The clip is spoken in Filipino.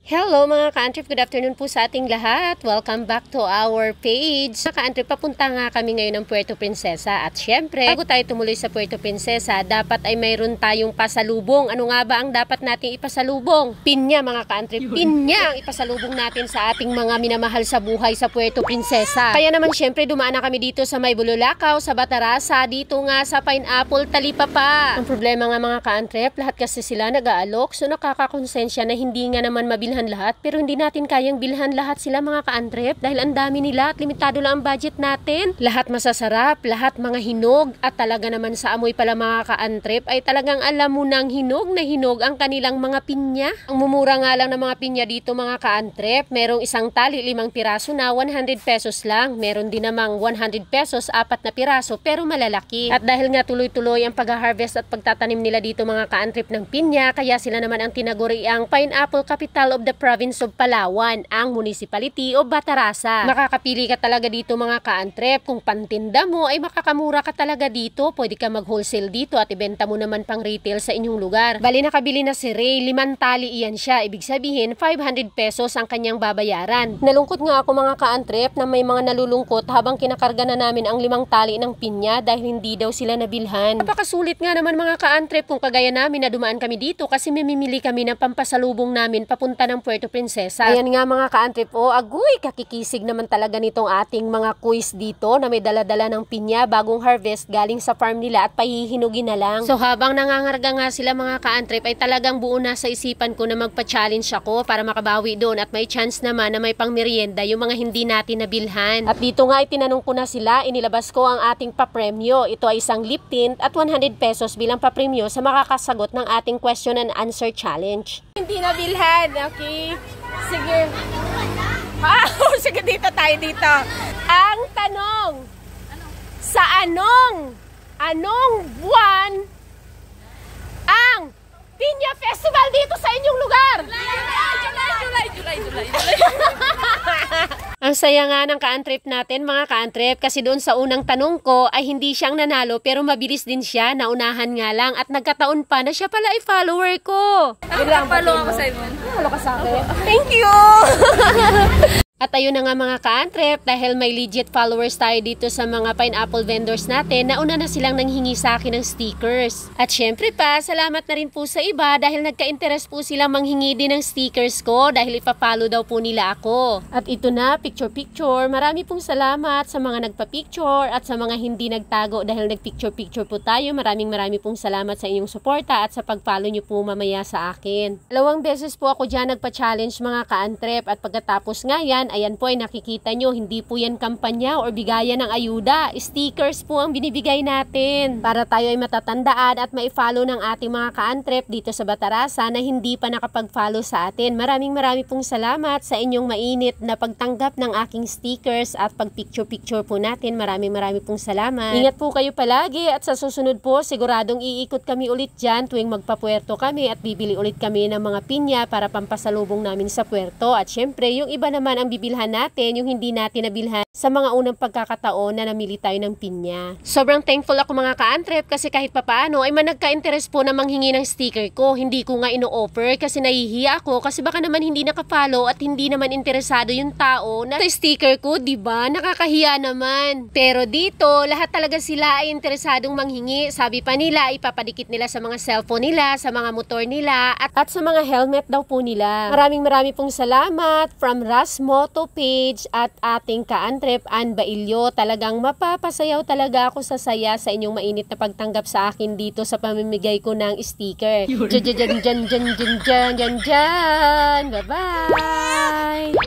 Hello mga ka-antrip, good afternoon po sa ating lahat. Welcome back to our page. Mga ka-antrip, papunta nga kami ngayon ng Puerto Princesa. At syempre, bago tayo tumuloy sa Puerto Princesa, dapat ay mayroon tayong pasalubong. Ano nga ba ang dapat nating ipasalubong? Pinya mga ka-antrip, pinya ang ipasalubong natin sa ating mga minamahal sa buhay sa Puerto Princesa. Kaya naman syempre, dumaan na kami dito sa May Bululakaw, sa Batarasa, dito nga sa Pineapple, Talipapa. Ang problema nga mga ka-antrip, lahat kasi sila nag-aalok, so nakakakonsensya na hindi nga naman mabilhan lahat, pero hindi natin kayang bilhan lahat sila mga ka-antrip dahil ang dami nila at limitado lang ang budget natin. Lahat masasarap, lahat mga hinog at talaga naman sa amoy pala mga ka-antrip ay talagang alam mo nang hinog na hinog ang kanilang mga pinya. Ang mumura nga lang ng mga pinya dito mga ka-antrip, merong isang tali 5 piraso na 100 pesos lang. Meron din namang 100 pesos 4 na piraso pero malalaki. At dahil nga tuloy-tuloy ang pag-harvest at pagtatanim nila dito mga ka-antrip ng pinya, kaya sila naman ang tinaguri ang Pineapple Capital of the Province of Palawan, ang Municipality of Batarasa. Makakapili ka talaga dito mga ka-antrip. Kung pantinda mo ay makakamura ka talaga dito. Pwede ka mag-wholesale dito at ibenta mo naman pang retail sa inyong lugar. Bali nakabili na si Ray, 5 tali iyan siya. Ibig sabihin 500 pesos ang kanyang babayaran. Nalungkot nga ako mga ka-antrip na may mga nalulungkot habang kinakarga na namin ang 5 tali ng pinya dahil hindi daw sila nabilhan. Napakasulit nga naman mga ka-antrip kung kagaya namin na dumaan kami dito kasi mamimili kami ng pampasalubong namin papunta ng Puerto Princesa. Ayan nga mga ka-antrip, agoy, kakikisig naman talaga nitong ating mga quiz dito na may dala-dala ng pinya, bagong harvest galing sa farm nila at pahihinugin na lang. So habang nangangarga nga sila mga ka-antrip ay talagang buo na sa isipan ko na magpa-challenge ako para makabawi doon at may chance naman na may pang-merienda yung mga hindi natin nabilhan. At dito nga itinanong ko na sila, inilabas ko ang ating papremyo. Ito ay isang lip tint at 100 pesos bilang papremyo sa makakasagot ng ating question and answer challenge. Hindi nabilhan, okay? Sige. Sige, dito tayo dito. Ang tanong, sa anong buwan ang Pinya Festival dito sa inyong lugar? July. Ang saya nga ng ka-antrip natin mga ka-antrip kasi doon sa unang tanong ko ay hindi siyang nanalo pero mabilis din siya, naunahan nga lang at nagkataon pa na siya pala ay follower ko. Follow ako sa inyo. Follow ka sa akin. Thank you! At ayun na nga mga ka-antrip, dahil may legit followers tayo dito sa mga pineapple vendors natin, nauna na silang nanghingi sa akin ng stickers. At syempre pa, salamat na rin po sa iba dahil nagka-interest po silang manghingi din ng stickers ko dahil ipapollow daw po nila ako. At ito na, picture-picture. Marami pong salamat sa mga nagpa-picture at sa mga hindi nagtago dahil nag-picture-picture po tayo. Marami pong salamat sa inyong suporta at sa pag-follow nyo po mamaya sa akin. 2 beses po ako dyan nagpa-challenge mga ka-antrip at pagkatapos nga yan, ayan po ay nakikita nyo, hindi po yan kampanya or bigayan ng ayuda. Stickers po ang binibigay natin para tayo ay matatandaan at ma-follow ng ating mga ka-antrip dito sa Batarasa na hindi pa nakapag-follow sa atin. Marami pong salamat sa inyong mainit na pagtanggap ng aking stickers at pag-picture-picture po natin. Marami pong salamat. Ingat po kayo palagi at sa susunod po siguradong iikot kami ulit dyan tuwing magpa-puerto kami at bibili ulit kami ng mga pinya para pampasalubong namin sa puerto. At syempre yung iba naman ang bilhan natin, yung hindi natin nabilhan sa mga unang pagkakataon na namili tayo ng pinya. Sobrang thankful ako mga ka-antrip kasi kahit papaano ay managka-interest po na manghingi ng sticker ko. Hindi ko nga ino-offer kasi nahihiya ako kasi baka naman hindi naka-follow at hindi naman interesado yung tao na sa sticker ko, diba? Nakakahiya naman. Pero dito, lahat talaga sila ay interesadong manghingi. Sabi pa nila, ipapadikit nila sa mga cellphone nila, sa mga motor nila at sa mga helmet daw po nila. Maraming pong salamat from Rasmoto page at ating ka-antrip Ann Bailio. Talagang mapapasayaw talaga ako sa saya sa inyong mainit na pagtanggap sa akin dito sa pamimigay ko ng sticker. Bye-bye!